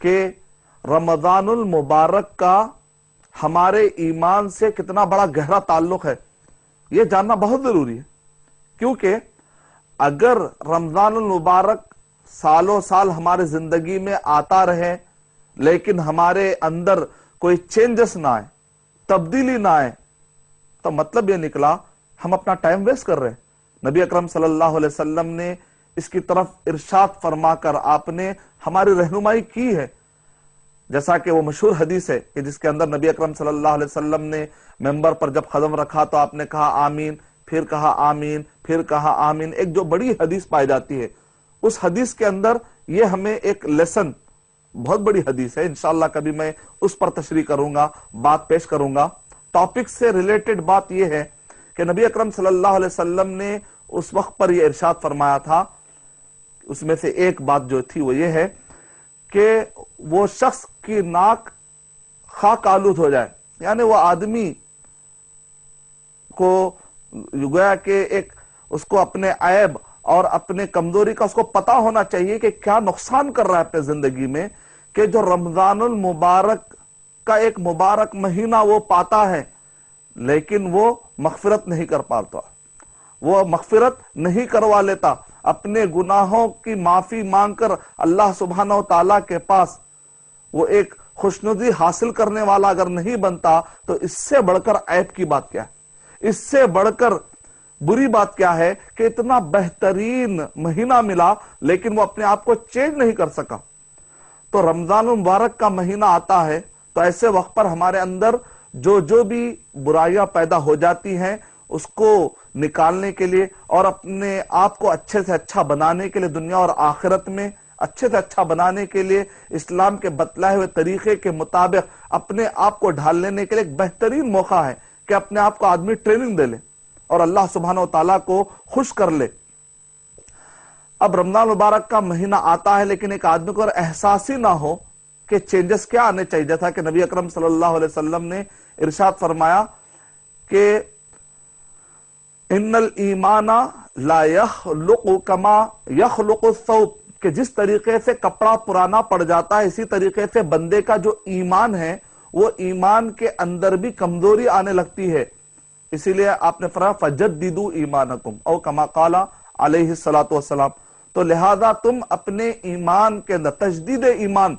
کہ رمضان المبارک کا ہمارے ایمان سے کتنا بڑا گہرا تعلق ہے، یہ جاننا بہت ضروری ہے۔ کیونکہ اگر رمضان المبارک سالوں سال ہمارے زندگی میں آتا رہے لیکن ہمارے اندر کوئی چینجز نہ آئے، تبدیلی نہ آئے، تو مطلب یہ نکلا ہم اپنا ٹائم ویسٹ کر رہے ہیں۔ نبی اکرم صلی اللہ علیہ وسلم نے اس کی طرف ارشاد فرما کر آپ نے ہماری رہنمائی کی ہے، جیسا کہ وہ مشہور حدیث ہے کہ جس کے اندر نبی اکرم صلی اللہ علیہ وسلم نے ممبر پر جب قدم رکھا تو آپ نے کہا آمین، پھر کہا آمین، پھر کہا آمین، ایک جو بڑی حدیث پائی جاتی ہے۔ اس حدیث کے اندر یہ ہمیں ایک لیسن، بہت بڑی حدیث ہے، انشاءاللہ کبھی میں اس پر تشریح کروں گا، بات پیش کروں گا۔ ٹاپک سے ریلیٹڈ بات یہ ہے کہ نبی اکرم صلی اللہ علیہ وسلم نے اس وقت پر یہ ارشاد فرمایا تھا، اس میں سے ایک بات جو تھی وہ یہ ہے کہ وہ شخص کی ناک خاک آلود ہو جائے، یعنی وہ آدمی کو گویا کہ ایک اس کو اپنے عیب اور اپنے کمزوری کا اس کو پتا ہونا چاہیے کہ کیا نقصان کر رہا ہے اپنے زندگی میں، کہ جو رمضان المبارک کا ایک مبارک مہینہ وہ پاتا ہے لیکن وہ مغفرت نہیں کر پاتا، وہ مغفرت نہیں کروا لیتا، اپنے گناہوں کی معافی مانگ کر اللہ سبحانہ و تعالیٰ کے پاس وہ ایک خوشنودی حاصل کرنے والا اگر نہیں بنتا تو اس سے بڑھ کر عیب کی بات کیا ہے، اس سے بڑھ کر بری بات کیا ہے کہ اتنا بہترین مہینہ ملا لیکن وہ اپنے آپ کو چینج نہیں کر سکا۔ تو رمضان المبارک کا مہینہ آتا ہے تو ایسے وقت پر ہمارے اندر جو بھی برائیاں پیدا ہو جاتی ہیں اس کو نکالنے کے لیے اور اپنے آپ کو اچھے سے اچھا بنانے کے لیے، دنیا اور آخرت میں اچھے سے اچھا بنانے کے لیے، اسلام کے بتلائے ہوئے طریقے کے مطابق اپنے آپ کو ڈھال لینے کے لیے ایک بہترین موقع ہے کہ اپنے آپ کو آدمی ٹریننگ دے لے اور اللہ سبحانہ و تعالیٰ کو خوش کر لے۔ اب رمضان مبارک کا مہینہ آتا ہے لیکن ایک آدمی کو احساس ہی نہ ہو کہ چینجز کیا آنے چاہیے، جیسا کہ نبی اکرم صلی اللہ علیہ وسلم نے ارشاد فرمایا کہ ان الایمان لا یخلق کما یخلق الثوب، کہ جس طریقے سے کپڑا پرانا پڑ جاتا ہے اسی طریقے سے بندے کا جو ایمان ہے وہ ایمان کے اندر بھی کمزوری آنے لگتی ہے۔ اسی لیے آپ نے فرمایا فجددوا ایمانکم او کما قال علیہ الصلوۃ والسلام، تو لہذا تم اپنے ایمان کے اندر تجدید ایمان،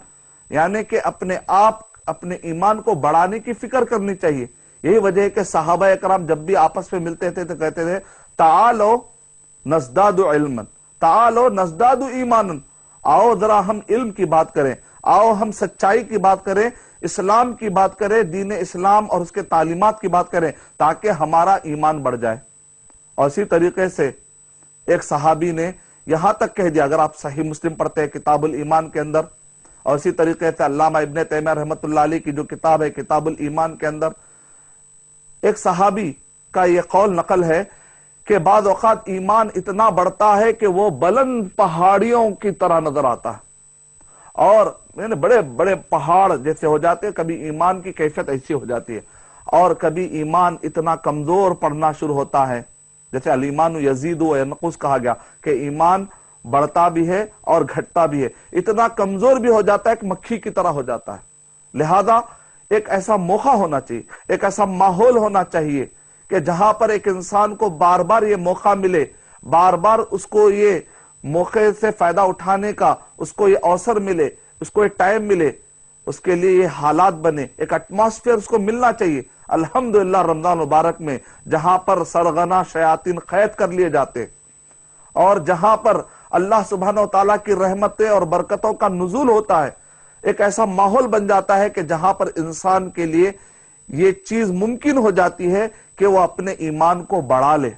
یعنی کہ اپنے ایمان کو بڑھانے کی فکر کرنی چاہیے۔ یہی وجہ ہے کہ صحابہ اکرام جب بھی آپس میں ملتے تھے تو کہتے تھے تعالو نزداد علما، تعالو نزداد ایمانا، آؤ ذرا ہم علم کی بات کریں، آؤ ہم سچائی کی بات کریں، اسلام کی بات کریں، دین اسلام اور اس کے تعلیمات کی بات کریں تاکہ ہمارا ایمان بڑھ جائے۔ اور اسی طریقے سے ایک صحابی نے یہاں تک کہہ دیا، اگر آپ صحیح مسلم پڑھتے ہیں کتاب الایمان کے اندر، اور اسی طریقے سے علامہ ابن تیمیہ رحمۃ اللہ علیہ کی جو کتاب ہے کتاب الایمان کے اندر ایک صحابی کا یہ قول نقل ہے کہ بعض اوقات ایمان اتنا بڑھتا ہے کہ وہ بلند پہاڑیوں کی طرح نظر آتا ہے، اور بڑے بڑے پہاڑ جیسے ہو جاتے ہیں، کبھی ایمان کی کیفیت ایسی ہو جاتی ہے، اور کبھی ایمان اتنا کمزور پڑنا شروع ہوتا ہے، جیسے الایمان یزید و ینقص کہا گیا کہ ایمان بڑھتا بھی ہے اور گھٹتا بھی ہے، اتنا کمزور بھی ہو جاتا ہے کہ مکھی کی طرح ہو جاتا ہے۔ لہذا ایک ایسا موقع ہونا چاہیے، ایک ایسا ماحول ہونا چاہیے کہ جہاں پر ایک انسان کو بار بار یہ موقع ملے، بار بار اس کو یہ موقع سے فائدہ اٹھانے کا اس کو یہ اوسر ملے، اس کو یہ ٹائم ملے، اس کے لیے یہ حالات بنے، ایک ایٹماسفیئر اس کو ملنا چاہیے۔ الحمدللہ رمضان مبارک میں جہاں پر سرغنہ شیاطین قید کر لیے جاتے اور جہاں پر اللہ سبحانہ و تعالیٰ کی رحمتیں اور برکتوں کا نزول ہوتا ہے، ایک ایسا ماحول بن جاتا ہے کہ جہاں پر انسان کے لیے یہ چیز ممکن ہو جاتی ہے کہ وہ اپنے ایمان کو بڑھا لے۔